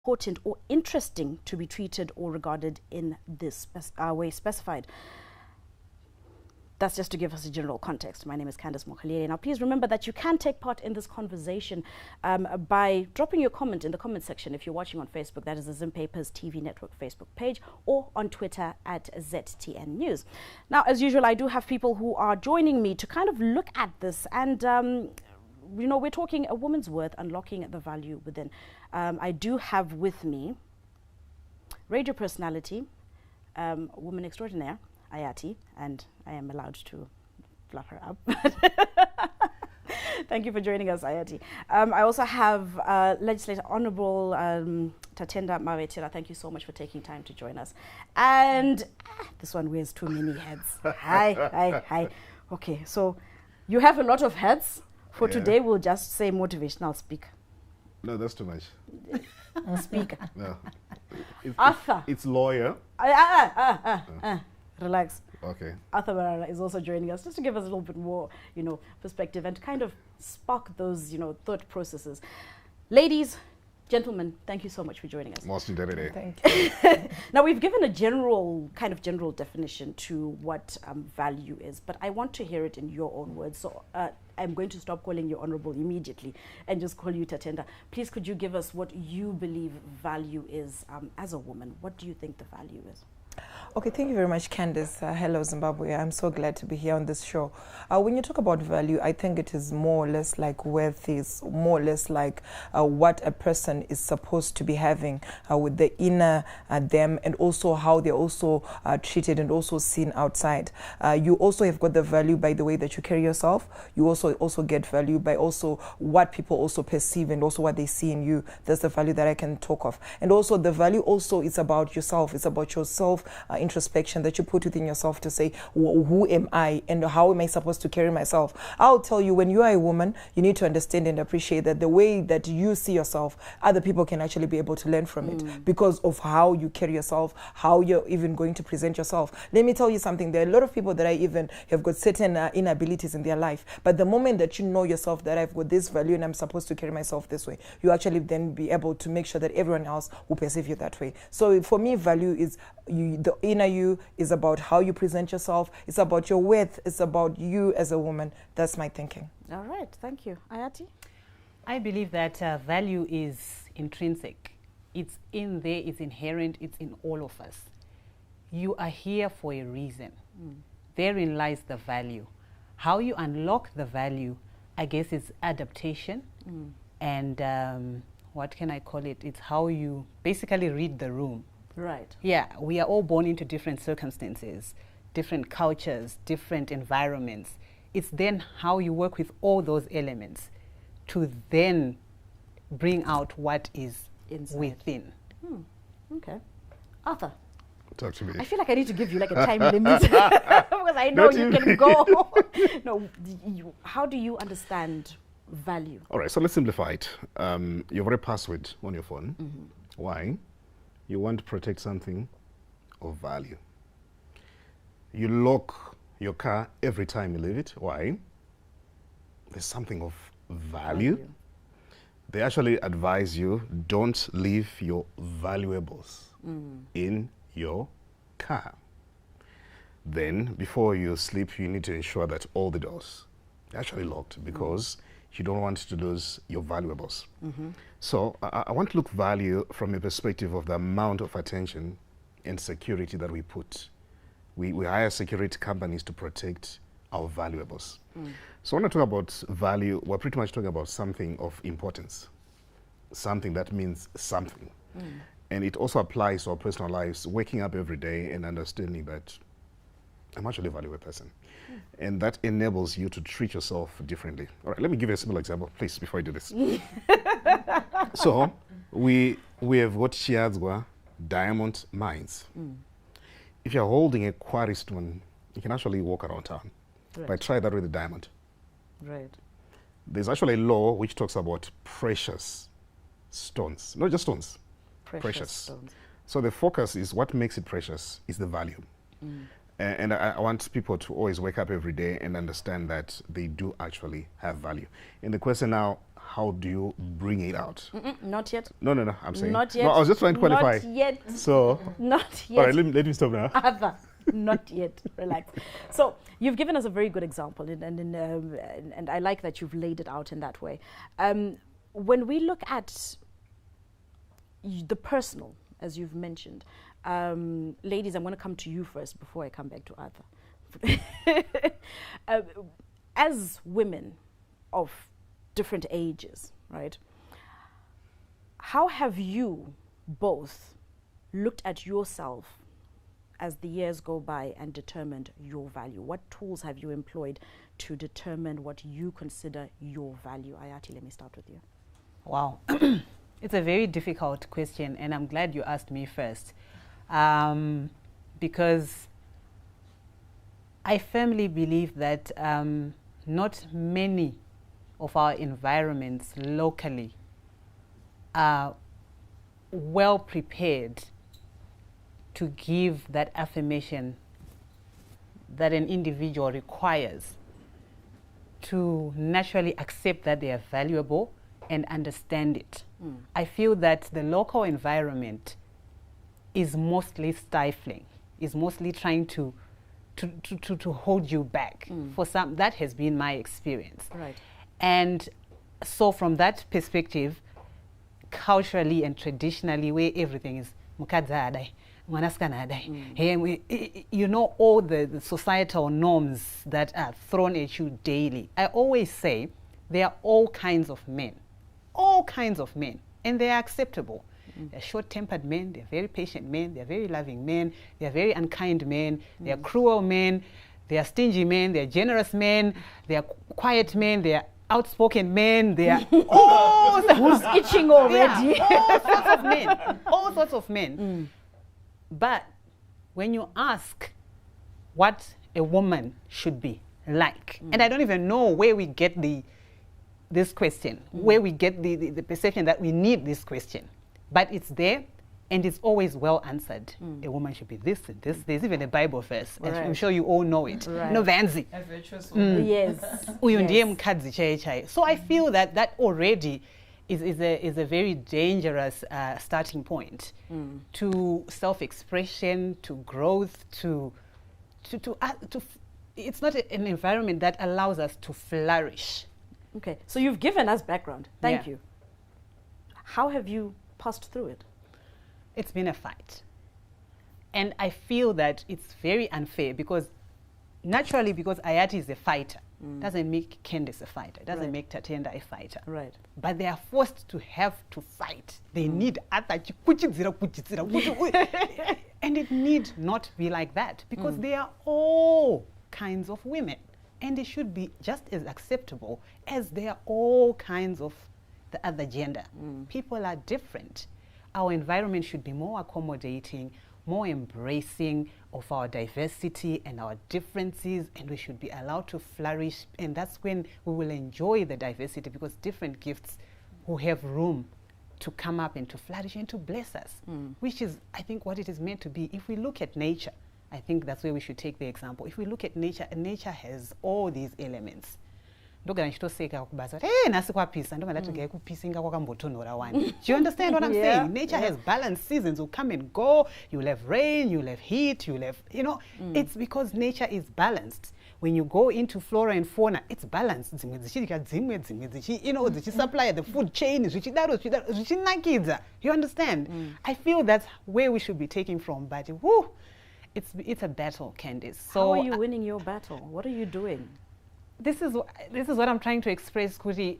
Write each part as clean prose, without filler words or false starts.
important or interesting to be treated or regarded in this way specified. That's just to give us a general context. My name is Candice Mokhalele. Now, please remember that you can take part in this conversation by dropping your comment in the comment section if you're watching on Facebook. That is the Zim Papers TV Network Facebook page, or on Twitter at ZTN News. Now, as usual, I do have people who are joining me to kind of look at this. And, you know, we're talking a woman's worth, unlocking the value within. I do have with me radio personality, woman extraordinaire, Ayati, and I am allowed to fluff her up. Thank you for joining us, Ayati. I also have Legislator Honorable Tatenda Mawetira. Thank you so much for taking time to join us. And this one wears too many heads. Hi. Okay, so you have a lot of heads. For today, we'll just say motivational speaker. No, that's too much. Speaker. No. Arthur. It's lawyer. Relax. Okay. Arthur Barara is also joining us just to give us a little bit more, you know, perspective and to kind of spark those, you know, thought processes. Ladies, gentlemen, thank you so much for joining us. Most indeed. Thank you. Now, we've given a general definition to what value is, but I want to hear it in your own words. So I'm going to stop calling you Honorable immediately and just call you Tatenda. Please, could you give us what you believe value is as a woman? What do you think the value is? Okay, thank you very much, Candice. Hello, Zimbabwe. I'm so glad to be here on this show. When you talk about value, I think it is more or less like worth is more or less like what a person is supposed to be having with the inner them, and also how they're also treated and also seen outside. You also have got the value by the way that you carry yourself. You also get value by also what people also perceive and also what they see in you. That's the value that I can talk of. And also the value also is about yourself. It's about yourself introspection that you put within yourself to say, who am I and how am I supposed to carry myself? I'll tell you, when you are a woman, you need to understand and appreciate that the way that you see yourself, other people can actually be able to learn from it because of how you carry yourself, how you're even going to present yourself. Let me tell you something. There are a lot of people that I even have got certain inabilities in their life. But the moment that you know yourself that I've got this value and I'm supposed to carry myself this way, you actually then be able to make sure that everyone else will perceive you that way. So for me, value is the inner you is about how you present yourself. It's about your worth. It's about you as a woman. That's my thinking. All right. Thank you. Ayati? I believe that value is intrinsic. It's in there. It's inherent. It's in all of us. You are here for a reason. Therein lies the value. How you unlock the value, I guess, is adaptation. And what can I call it? It's how you basically read the room. Right. Yeah, we are all born into different circumstances, different cultures, different environments. It's then how you work with all those elements to then bring out what is inside within. Okay. Arthur? Talk to me. I feel like I need to give you like a time limit because I know you can go. No, how do you understand value? All right, so let's simplify it. You've got a password on your phone. Why? You want to protect something of value. You lock your car every time you leave it. Why? There's something of value. They actually advise you, don't leave your valuables in your car. Then, before you sleep, you need to ensure that all the doors are actually locked because you don't want to lose your valuables. So I want to look value from a perspective of the amount of attention and security that we put. We hire security companies to protect our valuables. So when I talk about value, we're pretty much talking about something of importance, something that means something. And it also applies to our personal lives, waking up every day and understanding that I'm actually a valuable person. And that enables you to treat yourself differently. All right, let me give you a simple example, please, before I do this. So we have got Chiadzwa diamond mines. If you're holding a quarry stone, you can actually walk around town. But try that with a diamond. Right. There's actually a law which talks about precious stones, not just stones, precious stones. So the focus is what makes it precious is the value. And I want people to always wake up every day and understand that they do actually have value. And the question now, how do you bring it out? Not yet. No, I'm saying. Not yet. No, I was just trying to qualify. Not yet. So. Not yet. All right, let me stop now. Other. Not yet. Relax. So you've given us a very good example, and I like that you've laid it out in that way. When we look at the personal, as you've mentioned, ladies, I'm going to come to you first before I come back to Arthur. As women of different ages, right? How have you both looked at yourself as the years go by and determined your value? What tools have you employed to determine what you consider your value? Ayati, let me start with you. Wow. It's a very difficult question, and I'm glad you asked me first, because I firmly believe that not many of our environments locally are well prepared to give that affirmation that an individual requires to naturally accept that they are valuable and understand it. I feel that the local environment is mostly stifling, is mostly trying to hold you back. For some, that has been my experience. Right. And so from that perspective, culturally and traditionally, where everything is mukadzadai, you know, all the societal norms that are thrown at you daily. I always say there are all kinds of men, and they are acceptable. They're short-tempered men, they're very patient men, they're very loving men, they're very unkind men, they're cruel men, they're stingy men, they're generous men, they're quiet men, they're outspoken men, they're all Who's itching already? Yeah, all sorts of men. But when you ask what a woman should be like, and I don't even know where we get this question, where we get the perception that we need this question. But it's there, and it's always well answered. A woman should be this and this. There's even a Bible verse, and I'm sure you all know it. Right. No vanzi. A virtuous woman. Yes. So I feel that already is a very dangerous starting point to self-expression, to growth, to it's not an environment that allows us to flourish. Okay, so you've given us background. Thank Yeah. you. How have you passed through it? It's been a fight. And I feel that it's very unfair because naturally, because Ayati is a fighter, doesn't make Candice a fighter, doesn't make Tatenda a fighter. Right. But they are forced to have to fight. They need and it need not be like that because they are all kinds of women. And it should be just as acceptable as there are all kinds of the other gender. People are different. Our environment should be more accommodating, more embracing of our diversity and our differences, and we should be allowed to flourish. And that's when we will enjoy the diversity because different gifts will have room to come up and to flourish and to bless us, which is, I think, what it is meant to be. If we look at nature, I think that's where we should take the example. If we look at nature, and nature has all these elements. Do you understand what I'm saying? Nature has balanced seasons will come and go. You'll have rain, you'll have heat, you'll have, it's because nature is balanced. When you go into flora and fauna, it's balanced. Supply the food chain. You understand? I feel that's where we should be taking from. But it's a battle, Candice. So how are you winning your battle? What are you doing? This is what I'm trying to express, Kuti.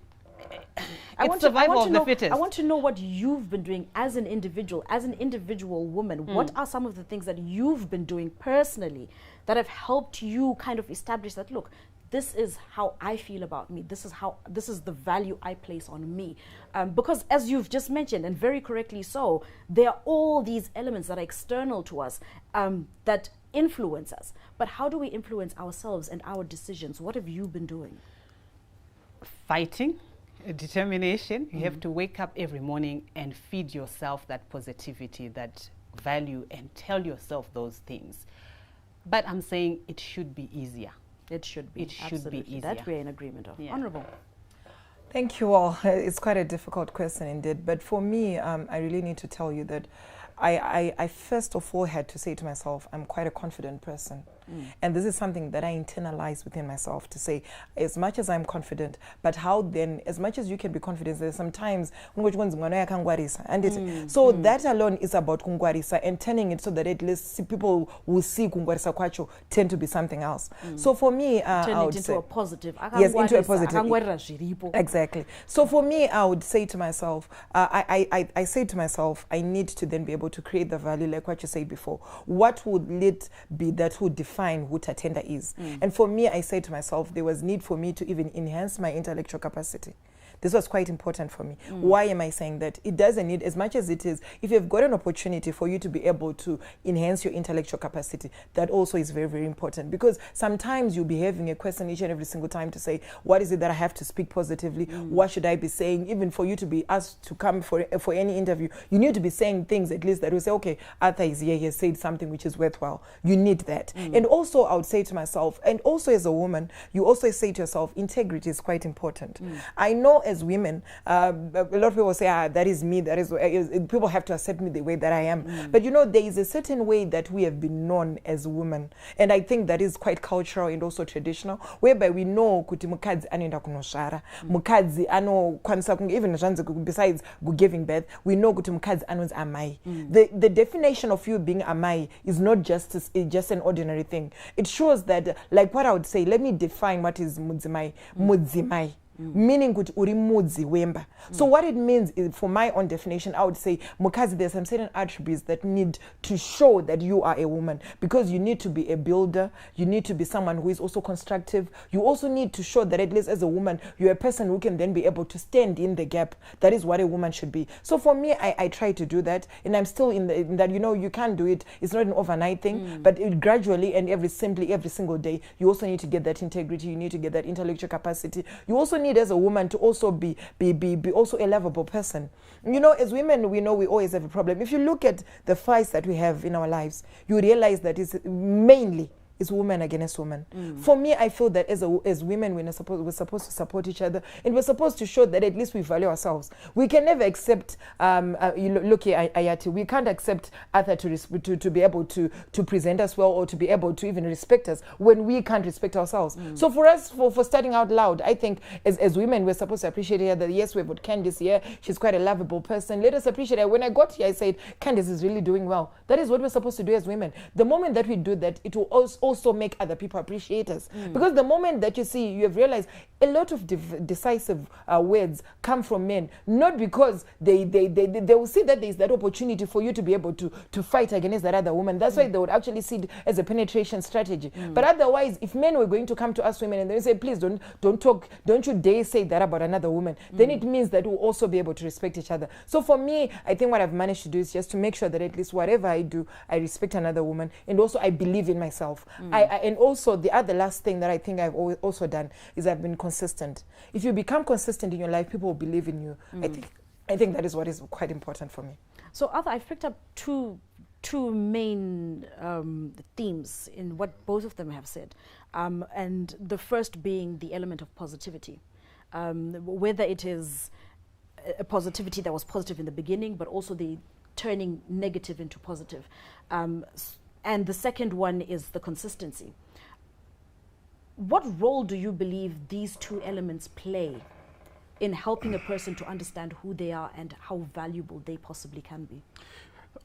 I It's survival of the fittest. I want to know what you've been doing as an individual woman. What are some of the things that you've been doing personally that have helped you kind of establish that, look, this is how I feel about me. This is the value I place on me. Because as you've just mentioned, and very correctly so, there are all these elements that are external to us that influence us. But how do we influence ourselves and our decisions? What have you been doing? Fighting, determination. You have to wake up every morning and feed yourself that positivity, that value, and tell yourself those things. But I'm saying it should be easier. It should be. It should be easier. That we're in agreement of. Yeah. Honorable. Thank you all. It's quite a difficult question indeed. But for me, I really need to tell you that I first of all had to say to myself, I'm quite a confident person. And this is something that I internalize within myself to say, as much as I'm confident, but how then, as much as you can be confident, there's sometimes, so that alone is about kungwarisa and turning it so that at least people will see kungwarisa kwacho tend to be something else. So for me, turn I it would into say, a positive. yes, into a positive. Exactly. So for me, I would say to myself, I say to myself, I need to then be able to create the value, like what you said before. What would it be that would define who Tatenda is? And for me, I say to myself, there was need for me to even enhance my intellectual capacity. This was quite important for me. Why am I saying that? It doesn't need, as much as it is, if you've got an opportunity for you to be able to enhance your intellectual capacity, that also is very, very important. Because sometimes you'll be having a question each and every single time to say, what is it that I have to speak positively? What should I be saying? Even for you to be asked to come for any interview, you need to be saying things at least that will say, okay, Arthur is here, he has said something which is worthwhile. You need that. And also I would say to myself, and also as a woman, you also say to yourself, integrity is quite important. I know as women, a lot of people say, that is me, that is, people have to accept me the way that I am. But you know, there is a certain way that we have been known as women. And I think that is quite cultural and also traditional, whereby we know kuti mukadzi anoenda kunoshara, mukadzi anokwanisa even besides giving birth, we know kuti mukadzi anonzi amai. The definition of you being amai is not just an ordinary thing. It shows that, like what I would say, let me define what is mudzimai. Mudzimai. Meaning kuti uri mudzi wemba. So what it means is, for my own definition, I would say mukazi, there's some certain attributes that need to show that you are a woman, because you need to be a builder, you need to be someone who is also constructive, you also need to show that at least as a woman you're a person who can then be able to stand in the gap. That is what a woman should be. So for me, I try to do that, and I'm still in that, you know, you can't do it, it's not an overnight thing, but gradually and every single day, you also need to get that integrity, you need to get that intellectual capacity, you also need as a woman to also be also a lovable person. You know, as women, we know we always have a problem. If you look at the fights that we have in our lives, you realize that it's mainly is woman against woman. For me, I feel that as women, we're supposed to support each other, and we're supposed to show that at least we value ourselves. We can never accept, look here, Ayati, we can't accept Arthur to be able to present us well, or to be able to even respect us when we can't respect ourselves. So for us, for starting out loud, I think as women, we're supposed to appreciate her. That yes, we've got Candice here, she's quite a lovable person. Let us appreciate her. When I got here, I said, Candice is really doing well. That is what we're supposed to do as women. The moment that we do that, it will also make other people appreciate us. Because the moment that you have realized a lot of decisive words come from men, not because they will see that there is that opportunity for you to be able to fight against that other woman. That's why they would actually see it as a penetration strategy. But otherwise, if men were going to come to us women and they say, please don't talk, don't you dare say that about another woman, then it means that we'll also be able to respect each other. So for me, I think what I've managed to do is just to make sure that at least whatever I do, I respect another woman, and also I believe in myself. And also the other last thing that I think I've also done is I've been consistent. If you become consistent in your life, people will believe in you. I think that is what is quite important for me. So Arthur, I've picked up two main themes in what both of them have said, and the first being the element of positivity, whether it is a positivity that was positive in the beginning, but also the turning negative into positive. And the second one is the consistency. What role do you believe these two elements play in helping a person to understand who they are and how valuable they possibly can be?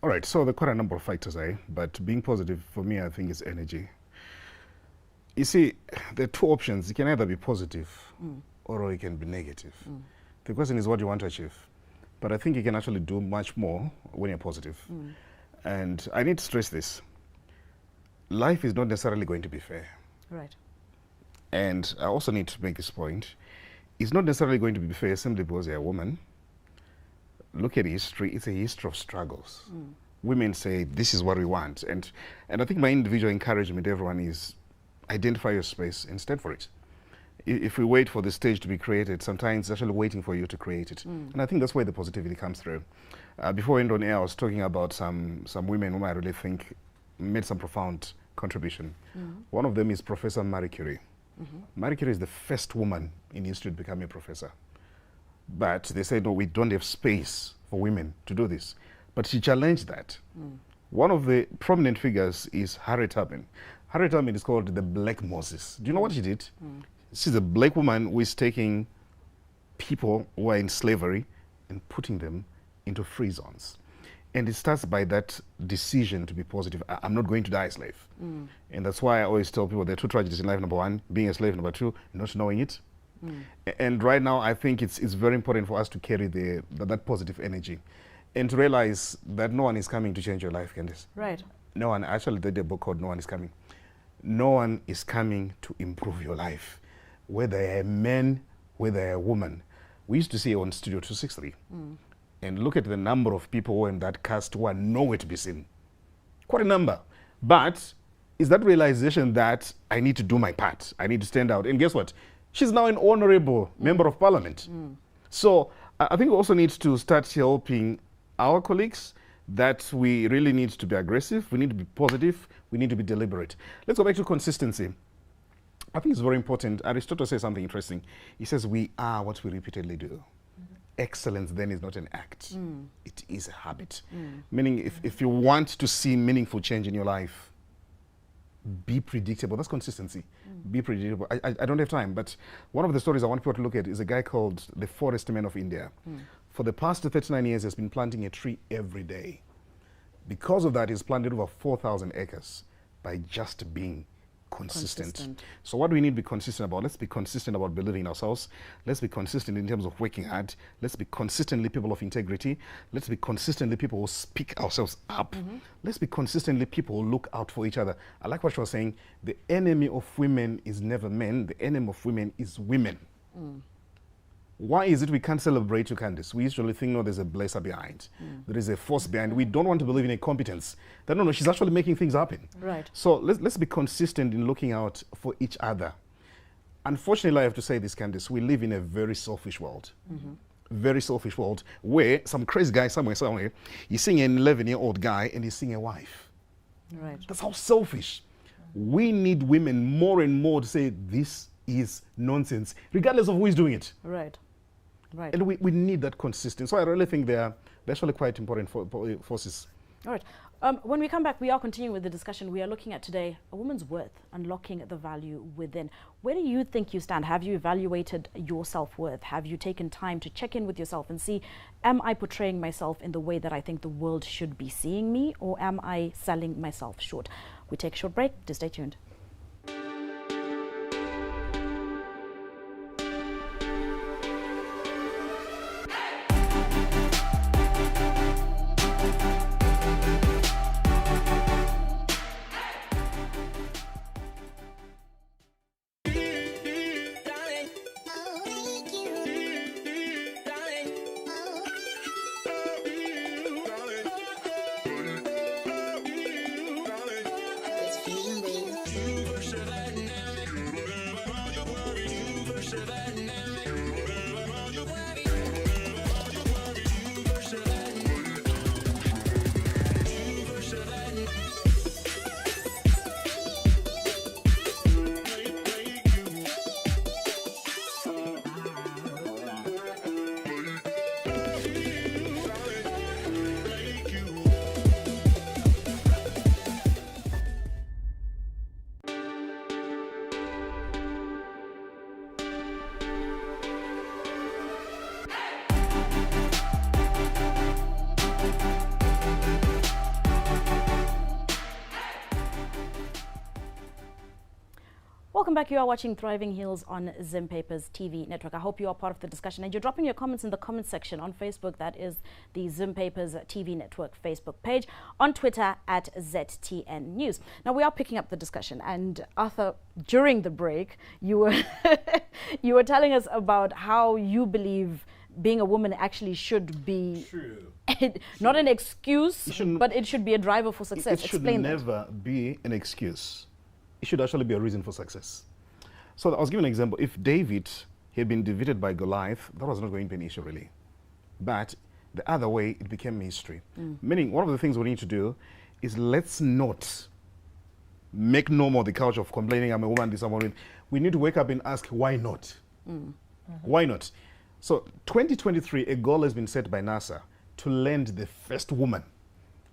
All right, so there are quite a number of factors, but being positive for me, I think, is energy. You see, there are two options. You can either be positive or you can be negative. The question is what you want to achieve. But I think you can actually do much more when you're positive. And I need to stress this. Life is not necessarily going to be fair. Right. And I also need to make this point. It's not necessarily going to be fair simply because you're a woman. Look at history. It's a history of struggles. Women say, this is what we want. And I think my individual encouragement to everyone is identify your space and stand for it. If we wait for the stage to be created, sometimes it's actually waiting for you to create it. And I think that's where the positivity comes through. Before I went on air, I was talking about some women whom I really think made some profound contribution. One of them is Professor Marie Curie. Marie Curie is the first woman in history to become a professor. But they said, no, we don't have space for women to do this. But she challenged that. One of the prominent figures is Harriet Tubman. Harriet Tubman is called the Black Moses. Do you know what she did? She's a black woman who is taking people who are in slavery and putting them into free zones. And it starts by that decision to be positive. I'm not going to die a slave. And that's why I always tell people there are two tragedies in life. Number one, being a slave. Number two, not knowing it. And right now, I think it's very important for us to carry that positive energy and to realize that no one is coming to change your life, Candice. Right. No one. I actually did a book called No One Is Coming. No one is coming to improve your life. Whether you're a man, whether you're a woman. We used to see on Studio 263. And look at the number of people who are in that cast who are nowhere to be seen. Quite a number. But it's that realization that I need to do my part. I need to stand out. And guess what? She's now an honorable member of parliament. So I think we also need to start helping our colleagues that we really need to be aggressive. We need to be positive. We need to be deliberate. Let's go back to consistency. I think it's very important. Aristotle says something interesting. He says, we are what we repeatedly do. Excellence then is not an act. It is a habit. Meaning if you want to see meaningful change in your life, be predictable. That's consistency. Be predictable. I don't have time, but one of the stories I want people to look at is a guy called the Forest Man of India. For the past 39 years, he's been planting a tree every day. Because of that, he's planted over 4,000 acres by just being consistent. So what do we need to be consistent about? Let's be consistent about believing in ourselves. Let's be consistent in terms of working hard. Let's be consistently people of integrity. Let's be consistently people who speak ourselves up. Let's be consistently people who look out for each other. I like what she was saying. The enemy of women is never men. The enemy of women is women. Why is it we can't celebrate you, Candice? We usually think, no, there's a blesser behind. There is a force behind. We don't want to believe in a competence. That, no, she's actually making things happen. Right. So let's be consistent in looking out for each other. Unfortunately, I have to say this, Candice, we live in a very selfish world. Very selfish world where some crazy guy somewhere, he's seeing an 11-year-old guy and he's seeing a wife. Right. That's how selfish. We need women more and more to say this is nonsense, regardless of who is doing it. Right. Right. And we need that consistency. So I really think they're actually quite important forces. All right. When we come back, we are continuing with the discussion. We are looking at today a woman's worth, unlocking the value within. Where do you think you stand? Have you evaluated your self-worth? Have you taken time to check in with yourself and see, am I portraying myself in the way that I think the world should be seeing me, or am I selling myself short? We take a short break. Do stay tuned. Welcome back. You are watching Thriving Heals on Zim Papers TV network. I hope you are part of the discussion and you're dropping your comments in the comment section on Facebook. That is the Zim Papers TV network Facebook page. On Twitter at ZTN News. Now we are picking up the discussion, and Arthur, during the break, you were you were telling us about how you believe being a woman actually should be not an excuse, but it should be a driver for success. It should never be an excuse. It should actually be a reason for success. So I was giving an example. If David had been defeated by Goliath, that was not going to be an issue really. But the other way, it became history. Meaning, one of the things we need to do is let's not make no more the culture of complaining, I'm a woman, this, I'm a woman. We need to wake up and ask, why not? Why not? So 2023, a goal has been set by NASA to land the first woman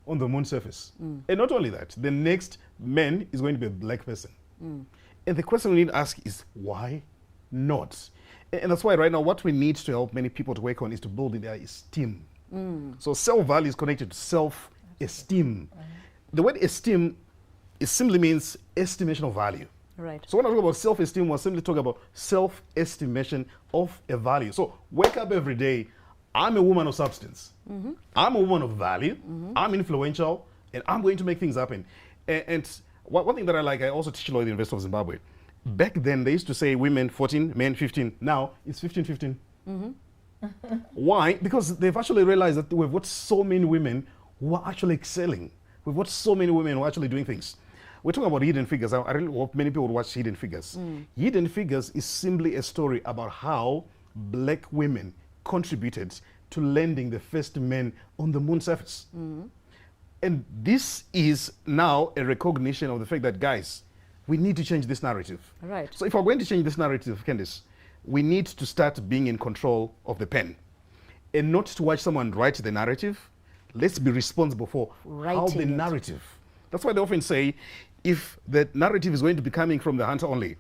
on the moon surface. And not only that, the next man is going to be a black person. And the question we need to ask is, why not? And that's why right now what we need to help many people to work on is to build their esteem. So self-value is connected to self-esteem. The word esteem, it simply means estimation of value. Right. So when I talk about self-esteem, we're simply talking about self-estimation of a value. So wake up every day, I'm a woman of substance. I'm a woman of value. I'm influential, and I'm going to make things happen. And one thing that I like, I also teach a lot at the University of Zimbabwe. Back then, they used to say women 14, men 15. Now, it's 15-15. Why? Because they've actually realized that we've got so many women who are actually excelling. We've got so many women who are actually doing things. We're talking about Hidden Figures. I really hope many people would watch Hidden Figures. Hidden Figures is simply a story about how black women contributed to landing the first men on the moon surface. And this is now a recognition of the fact that, guys, we need to change this narrative. Right. So if we're going to change this narrative, Candice, we need to start being in control of the pen. And not to watch someone write the narrative. Let's be responsible for how the narrative. That's why they often say, if the narrative is going to be coming from the hunter only,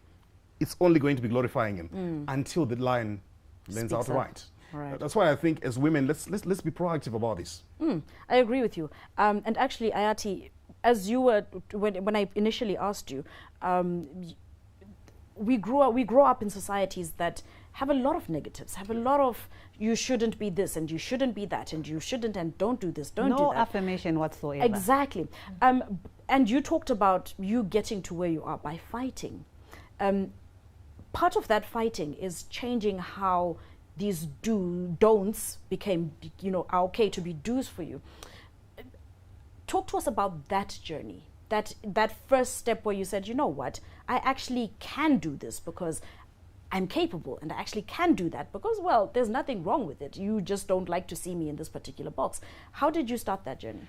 it's only going to be glorifying him until the lion lands out right. Right. That's why I think as women, let's be proactive about this. I agree with you. And actually, Ayati, as you were, when I initially asked you, we grow up in societies that have a lot of negatives, have a lot of you shouldn't be this and you shouldn't be that and you shouldn't and don't do this, don't do that. No affirmation whatsoever. Exactly. And you talked about you getting to where you are by fighting. Part of that fighting is changing how these don'ts became, are okay to be do's for you. Talk to us about that journey, that first step where you said, you know what, I actually can do this because I'm capable and I actually can do that because, well, there's nothing wrong with it. You just don't like to see me in this particular box. How did you start that journey?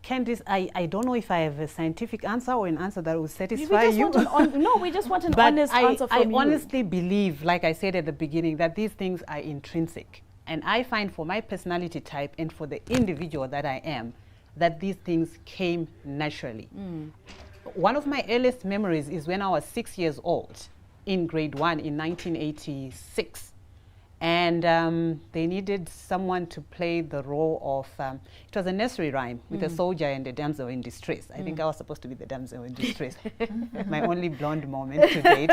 Candice, I don't know if I have a scientific answer or an answer that will satisfy you. No, we just want an honest answer from you. I honestly believe, like I said at the beginning, that these things are intrinsic. And I find for my personality type and for the individual that I am, that these things came naturally. One of my earliest memories is when I was 6 years old in grade 1 in 1986. And they needed someone to play the role of, it was a nursery rhyme with a soldier and a damsel in distress. I think I was supposed to be the damsel in distress. My only blonde moment to date.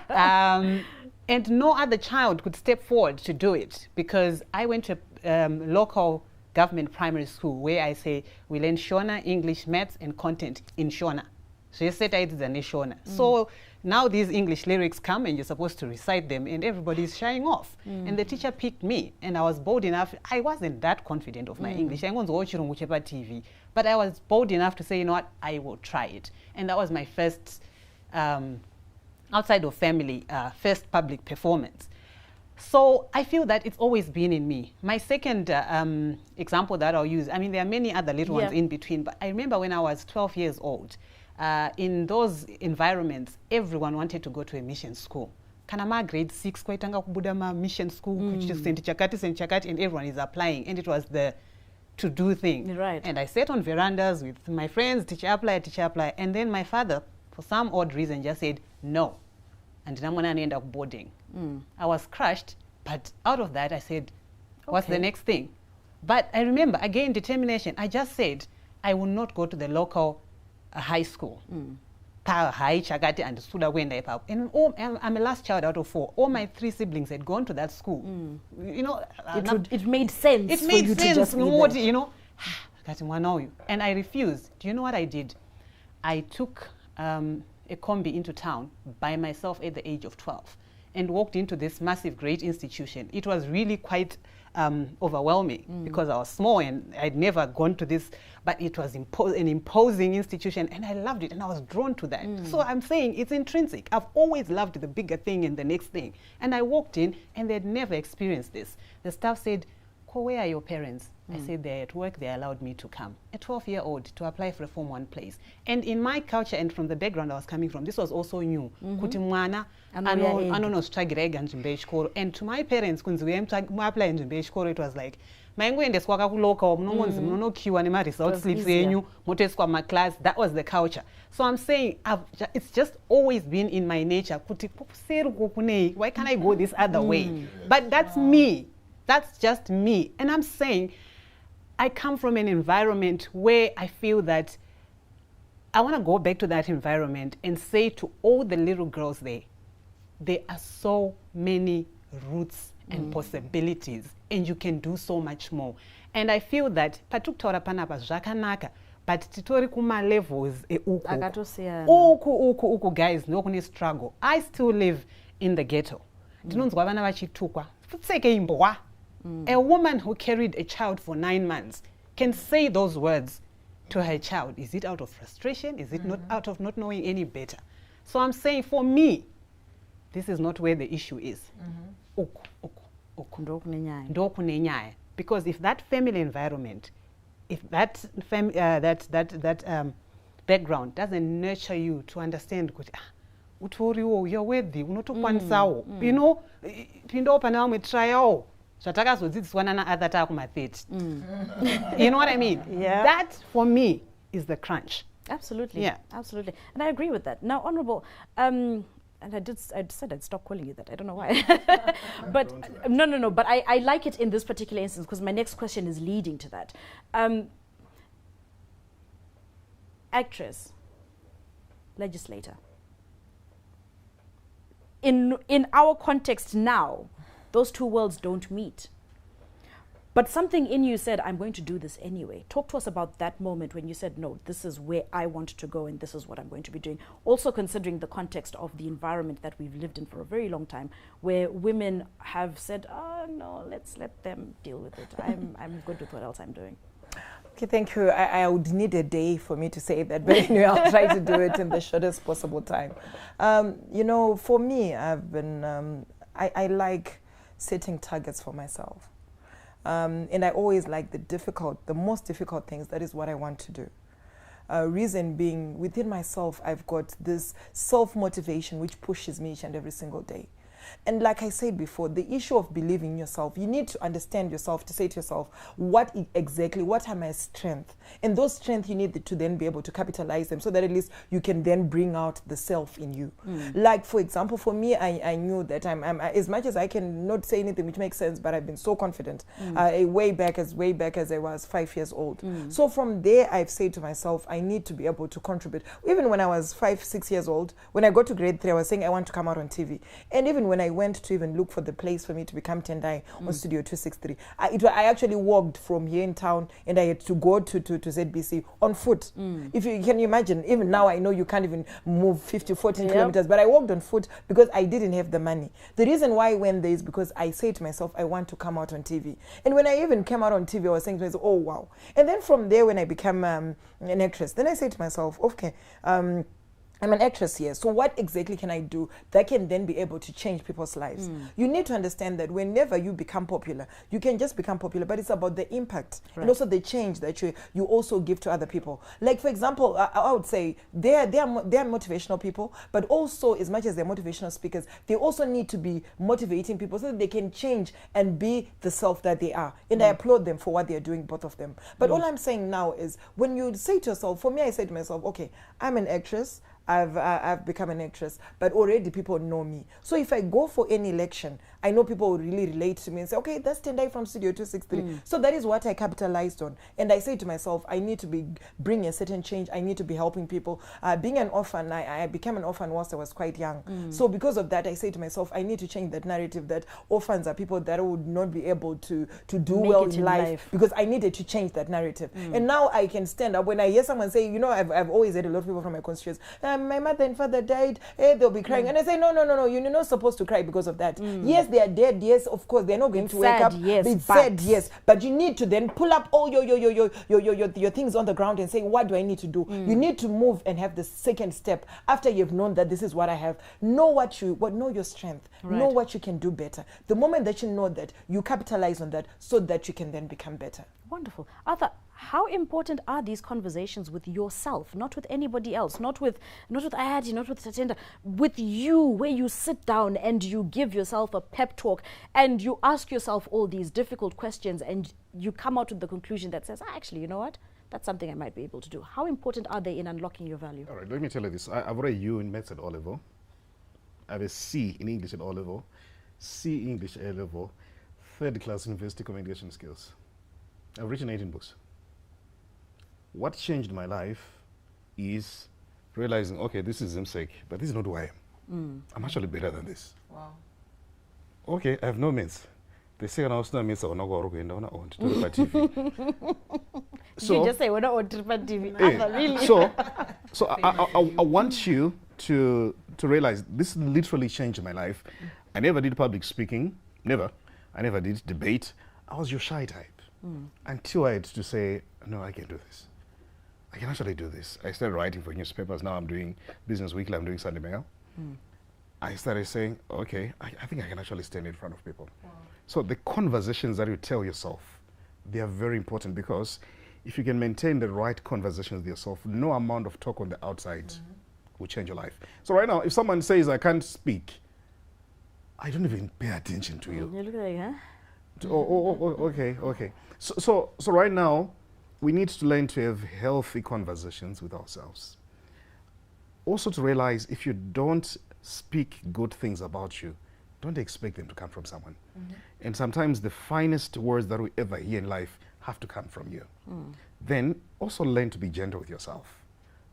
And no other child could step forward to do it because I went to local government primary school where I say we learn Shona, English, maths, and content in Shona. So Shona. So now these English lyrics come and you're supposed to recite them and everybody's shying off. And the teacher picked me and I was bold enough. I wasn't that confident of my English. I was watching TV, but I was bold enough to say, you know what, I will try it. And that was my first, outside of family, first public performance. So I feel that it's always been in me. My second example that I'll use, I mean, there are many other little ones in between, but I remember when I was 12 years old, in those environments, everyone wanted to go to a mission school. Kanama grade 6, kwaitanga kubudama mission school, chakati, and everyone is applying. And it was the to-do thing. Right. And I sat on verandas with my friends, teacher apply. And then my father, for some odd reason, just said, no. And then I'm going to end up boarding. I was crushed, but out of that, I said, what's the next thing? But I remember, again, determination. I just said, I will not go to the local high school. High Chagati and Suda Wenda. And I'm a last child out of 4. All my 3 siblings had gone to that school. You know, it made sense. It made for you sense. To just be there. You know, and I refused. Do you know what I did? I took a combi into town by myself at the age of 12 and walked into this massive, great institution. It was really quite overwhelming because I was small and I'd never gone to this, but it was an imposing institution and I loved it and I was drawn to that. So I'm saying it's intrinsic. I've always loved the bigger thing and the next thing. And I walked in and they'd never experienced this. The staff said, where are your parents? I said, they're at work, they allowed me to come. A 12-year-old to apply for a Form 1 place. And in my culture and from the background I was coming from, this was also new. Kuti mwana, anonosvitsvagirega nzvimbo yechikoro. And to my parents, kunzi muapply nzvimbo yechikoro, it was like, maingoendeswa kakuloka, munongonzi munonokiwa nema-result slips yenyu, motoiswa maclass. That was the culture. So I'm saying, it's just always been in my nature. Kuti why can't I go this other way? But that's me. That's just me. And I'm saying, I come from an environment where I feel that I want to go back to that environment and say to all the little girls there are so many routes and possibilities, and you can do so much more. And I feel that patukutaura panapa zvakanaka, but titori kuma levels uku guys nokune struggle. I still live in the ghetto. Tinonzwa vana vachitukwa. A woman who carried a child for 9 months can say those words to her child. Is it out of frustration? Is it not out of not knowing any better? So I'm saying, for me, this is not where the issue is. Because if that family environment, if that background doesn't nurture you to understand, you're worthy, you know, pindo pana we trial. You know what I mean? Yeah. That, for me, is the crunch. Absolutely. Yeah. Absolutely. And I agree with that. Now, Honorable, and I said I'd stop calling you that. I don't know why. But no. But I like it in this particular instance because my next question is leading to that. Actress, legislator. In our context now, those two worlds don't meet. But something in you said, I'm going to do this anyway. Talk to us about that moment when you said, no, this is where I want to go and this is what I'm going to be doing. Also considering the context of the environment that we've lived in for a very long time, where women have said, oh, no, let's let them deal with it. I'm good with what else I'm doing. Okay, thank you. I would need a day for me to say that, but anyway, I'll try to do it in the shortest possible time. You know, for me, I've been, I like setting targets for myself. And I always like the most difficult things. That is what I want to do. Reason being, within myself, I've got this self-motivation which pushes me each and every single day. And like I said before, the issue of believing in yourself, you need to understand yourself, to say to yourself, what are my strengths? And those strengths you need to then be able to capitalize them so that at least you can then bring out the self in you. Like, for example, for me, I knew that I'm as much as I can not say anything which makes sense, but I've been so confident way back as I was 5 years old. So from there, I've said to myself, I need to be able to contribute. Even when I was 5, 6 years old, when I got to grade 3, I was saying I want to come out on TV. And even when I went to even look for the place for me to become Tendai on Studio 263, I actually walked from here in town and I had to go to ZBC on foot. If you can imagine, even now I know you can't even move 50, 14 kilometers, but I walked on foot because I didn't have the money. The reason why I went there is because I said to myself, I want to come out on TV. And when I even came out on TV, I was saying to myself, oh, wow. And then from there, when I became an actress, then I said to myself, okay, I'm an actress here, so what exactly can I do that can then be able to change people's lives? You need to understand that whenever you become popular, you can just become popular, but it's about the impact and also the change that you also give to other people. Like, for example, I would say they're motivational people, but also as much as they're motivational speakers, they also need to be motivating people so that they can change and be the self that they are. And I applaud them for what they're doing, both of them. But all I'm saying now is, when you say to yourself, for me, I say to myself, okay, I'm an actress, I've become an actress, but already people know me. So if I go for any election, I know people will really relate to me and say, okay, that's Tendai from Studio 263. So that is what I capitalized on. And I say to myself, I need to bring a certain change. I need to be helping people. Being an orphan, I became an orphan whilst I was quite young. So because of that, I say to myself, I need to change that narrative that orphans are people that would not be able to do well in life, because I needed to change that narrative. And now I can stand up when I hear someone say, you know, I've always had a lot of people from my constituents, my mother and father died, they'll be crying. And I say, no, you're not supposed to cry because of that. Yes, they are dead, yes, of course, they're not going It's to wake sad, up. yes, It's but- sad, yes. But you need to then pull up all your things on the ground and say, what do I need to do? You need to move and have the second step after you've known that this is what I have. Know know your strength. Know Right. what you can do better. The moment that you know that, you capitalize on that so that you can then become better. Wonderful. Arthur, how important are these conversations with yourself, not with anybody else, not with Ayati, not with Tatenda, with you, where you sit down and you give yourself a pep talk and you ask yourself all these difficult questions and you come out with the conclusion that says, actually, you know what? That's something I might be able to do. How important are they in unlocking your value? All right, let me tell you this. I've got a U in maths at O level. I have a C in English at O level, C English A level, 3rd class university communication skills. I've written 18 books. What changed my life is realizing, okay, this is Zimsek, but this is not who I am. I'm actually better than this. Wow. Okay, I have no mates. They say I was not mates on TV. You just say, we're not on Tripa TV. Hey, Arthur, really? so I want you to realize this literally changed my life. I never did public speaking, never. I never did debate. I was your shy type until I had to say, no, I can do this. I can actually do this. I started writing for newspapers. Now I'm doing Business Weekly. I'm doing Sunday Mail. I started saying, okay, I think I can actually stand in front of people. Wow. So the conversations that you tell yourself, they are very important, because if you can maintain the right conversations with yourself, no amount of talk on the outside will change your life. So right now, if someone says, I can't speak, I don't even pay attention to you. You look like, huh? Okay. So right now, we need to learn to have healthy conversations with ourselves. Also to realize, if you don't speak good things about you, don't expect them to come from someone. And sometimes the finest words that we ever hear in life have to come from you. Then also learn to be gentle with yourself.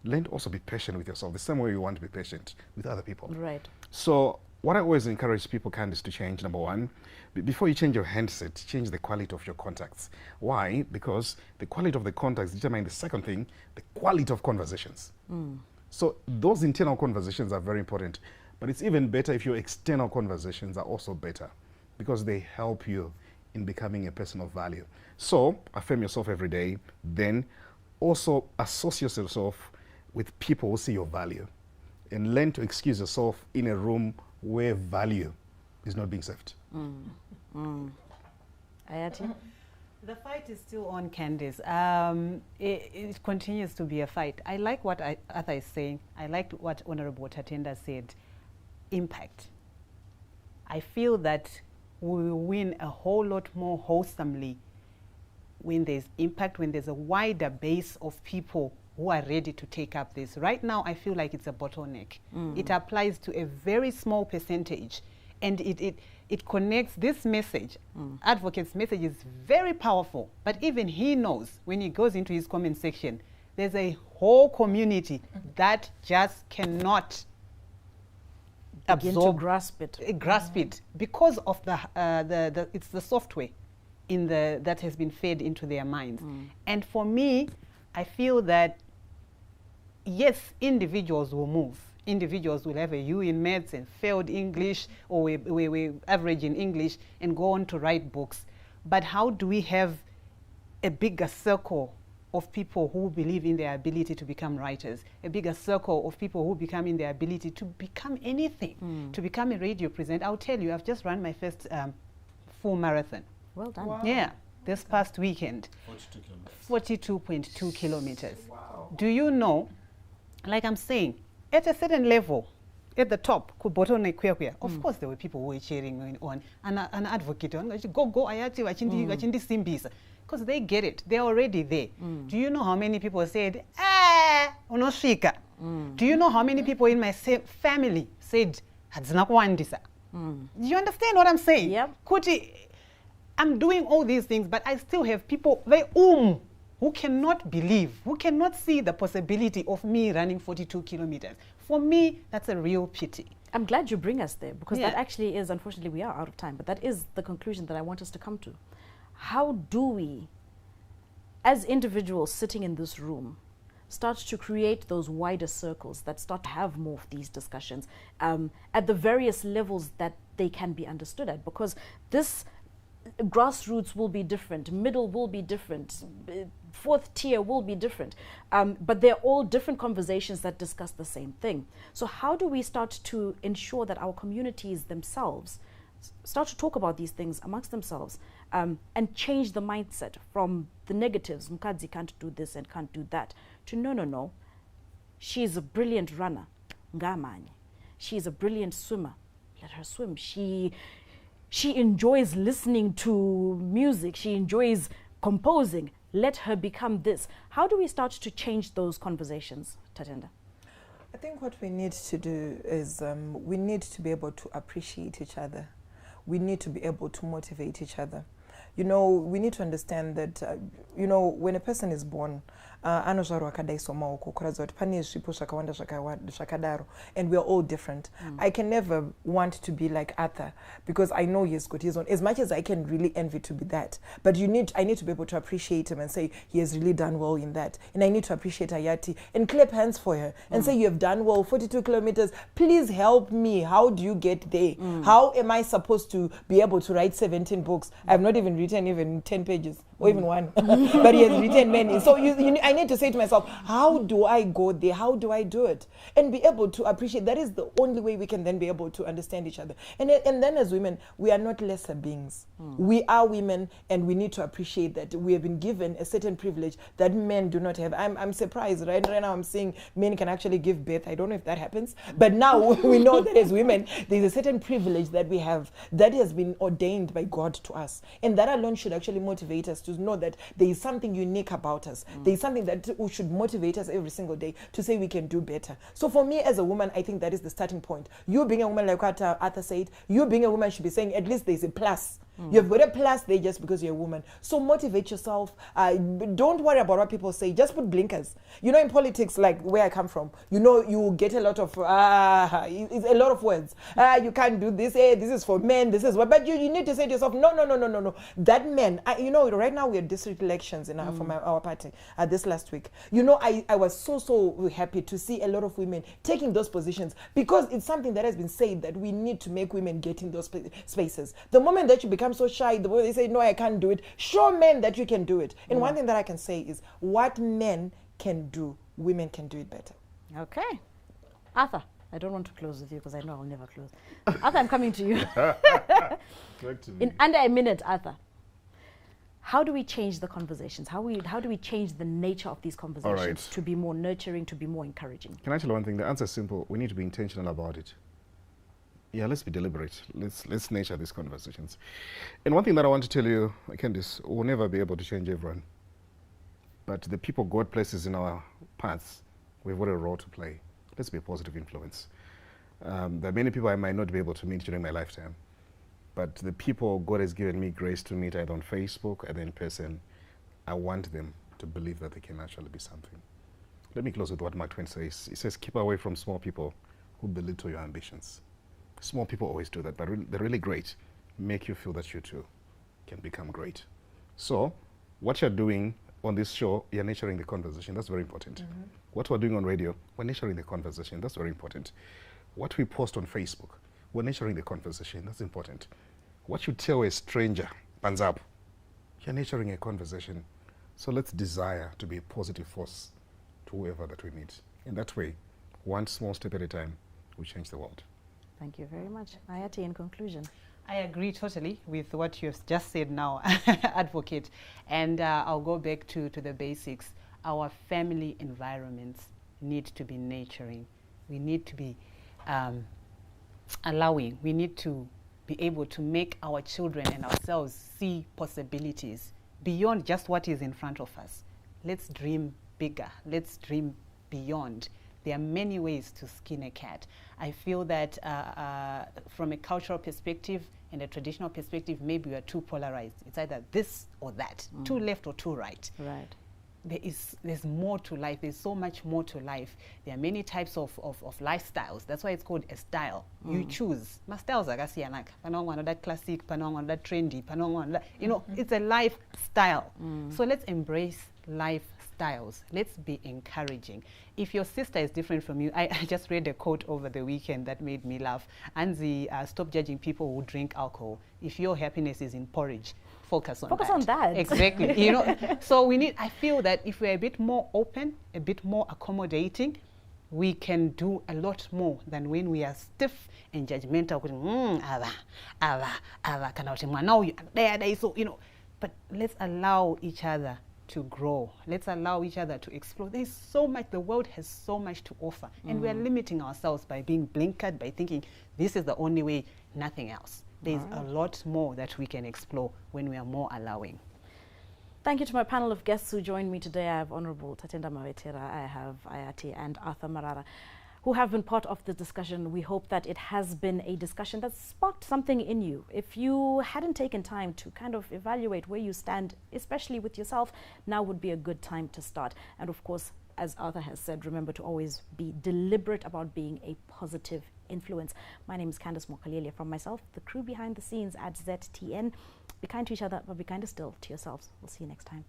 Learn to also be patient with yourself, the same way you want to be patient with other people. Right. So what I always encourage people, Candice, to change, number one, before you change your handset, change the quality of your contacts. Why? Because the quality of the contacts determine the second thing, the quality of conversations. So those internal conversations are very important, but it's even better if your external conversations are also better, because they help you in becoming a person of value. So affirm yourself every day, then also associate yourself with people who see your value, and learn to excuse yourself in a room where value is not being served. Ayati? The fight is still on, Candice. It continues to be a fight. I like what Arthur is saying. I liked what Honorable Tatenda said. Impact. I feel that we will win a whole lot more wholesomely when there's impact, when there's a wider base of people who are ready to take up this. Right now, I feel like it's a bottleneck. It applies to a very small percentage, and it connects this message. Advocate's message is very powerful, but even he knows when he goes into his comment section, there's a whole community that just cannot Begin to absorb, grasp it. grasp it, because of it's the software that has been fed into their minds. And for me, I feel that yes, individuals will move. Individuals will have a U in maths and failed English, or we average in English and go on to write books. But how do we have a bigger circle of people who believe in their ability to become writers, a bigger circle of people who become in their ability to become anything, to become a radio presenter? I'll tell you, I've just run my first full marathon. Well done. Wow. Yeah, this past weekend. 42.2 kilometers. Wow. Do you know, like I'm saying, at a certain level, at the top, of course there were people who were cheering on, and an advocate, go, Ayati, wachindi simbisa. Because they get it. They're already there. Do you know how many people said, unoshika? Do you know how many people in my family said, hadzinakwandisa? Do you understand what I'm saying? Yep. Kuti, I'm doing all these things, but I still have people, who cannot believe, who cannot see the possibility of me running 42 kilometers. For me, that's a real pity. I'm glad you bring us there, because Yeah. that actually is, unfortunately, we are out of time, but that is the conclusion that I want us to come to. How do we, as individuals sitting in this room, start to create those wider circles that start to have more of these discussions at the various levels that they can be understood at, because this grassroots will be different, middle will be different, fourth tier will be different, but they're all different conversations that discuss the same thing. So how do we start to ensure that our communities themselves start to talk about these things amongst themselves, and change the mindset from the negatives, Mukadzi can't do this and can't do that, to no, she's a brilliant runner, ngamanye. She's a brilliant swimmer, let her swim. She enjoys listening to music, she enjoys composing, let her become this. How do we start to change those conversations, Tatenda? I think what we need to do is we need to be able to appreciate each other. We need to be able to motivate each other. You know, we need to understand that, you know, when a person is born, and we are all different. I can never want to be like Arthur, because I know he's got his own, as much as I can really envy to be that. But I need to be able to appreciate him and say he has really done well in that. And I need to appreciate Hayati and clap hands for her and say, you have done well, 42 kilometers, please help me. How do you get there? How am I supposed to be able to write 17 books? I have not even written even 10 pages or even one, but he has written many. So I need to say to myself, how do I go there? How do I do it? And be able to appreciate. That is the only way we can then be able to understand each other. And then as women, we are not lesser beings. We are women, and we need to appreciate that we have been given a certain privilege that men do not have. I'm surprised, right now I'm seeing men can actually give birth. I don't know if that happens, but now we know that as women, there's a certain privilege that we have that has been ordained by God to us. And that alone should actually motivate us to know that there is something unique about us. There is something that should motivate us every single day to say we can do better. So for me as a woman, I think that is the starting point. You being a woman, like what Arthur said, you being a woman should be saying at least there's a plus. You've got a plus there just because you're a woman. So motivate yourself. Don't worry about what people say. Just put blinkers. You know, in politics, like where I come from, you know, you get a lot of it's a lot of words. You can't do this. This is for men. This is what. But you need to say to yourself, no. That men. You know, right now we had district elections in from our party this last week. You know, I was so happy to see a lot of women taking those positions, because it's something that has been said that we need to make women get in those spaces. The moment that you become so shy, the way they say, no, I can't do it, show men that you can do it. And one thing that I can say is, what men can do, women can do it better. Okay. Arthur, I don't want to close with you because I know I'll never close. Arthur, I'm coming to you. In under a minute, Arthur. How do we change the conversations? How do we change the nature of these conversations to be more nurturing, to be more encouraging? Can I tell you one thing? The answer is simple. We need to be intentional about it. Yeah, let's be deliberate. Let's nurture these conversations. And one thing that I want to tell you, Candice, we'll never be able to change everyone. But the people God places in our paths, we've got a role to play. Let's be a positive influence. There are many people I might not be able to meet during my lifetime. But the people God has given me grace to meet either on Facebook, either in person, I want them to believe that they can actually be something. Let me close with what Mark Twain says. He says, keep away from small people who belittle your ambitions. Small people always do that, but they're really great. Make you feel that you too can become great. So what you're doing on this show, you're nurturing the conversation. That's very important. What we're doing on radio, we're nurturing the conversation. That's very important. What we post on Facebook, we're nurturing the conversation. That's important. What you tell a stranger, hands up, you're nurturing a conversation. So let's desire to be a positive force to whoever that we meet. In that way, one small step at a time, we change the world. Thank you very much. Hayati, in conclusion. I agree totally with what you've just said now, Advocate. And I'll go back to the basics. Our family environments need to be nurturing. We need to be allowing. We need to be able to make our children and ourselves see possibilities beyond just what is in front of us. Let's dream bigger. Let's dream beyond. There are many ways to skin a cat. I feel that from a cultural perspective and a traditional perspective, maybe we are too polarized. It's either this or that, too left or too right. Right. There's more to life. There's so much more to life. There are many types of lifestyles. That's why it's called a style. You choose. My styles are that classic, that trendy, you know, it's a lifestyle. So let's embrace lifestyle. styles. Let's be encouraging. If your sister is different from you, I just read a quote over the weekend that made me laugh. Anzi, stop judging people who drink alcohol. If your happiness is in porridge, focus on that. Exactly. You know, so I feel that if we're a bit more open, a bit more accommodating, we can do a lot more than when we are stiff and judgmental. So, you know, but let's allow each other to grow. Let's allow each other to explore. There's so much, the world has so much to offer. And we're limiting ourselves by being blinkered, by thinking this is the only way, nothing else. There's a lot more that we can explore when we are more allowing. Thank you to my panel of guests who joined me today. I have Honorable Tatenda Mawetera, I have Ayati and Arthur Marara, who have been part of the discussion. We hope that it has been a discussion that sparked something in you. If you hadn't taken time to kind of evaluate where you stand, especially with yourself, now would be a good time to start. And of course, as Arthur has said, remember to always be deliberate about being a positive influence. My name is Candace Mokalele. From myself, the crew behind the scenes at ZTN. Be kind to each other, but be kinder still to yourselves. We'll see you next time.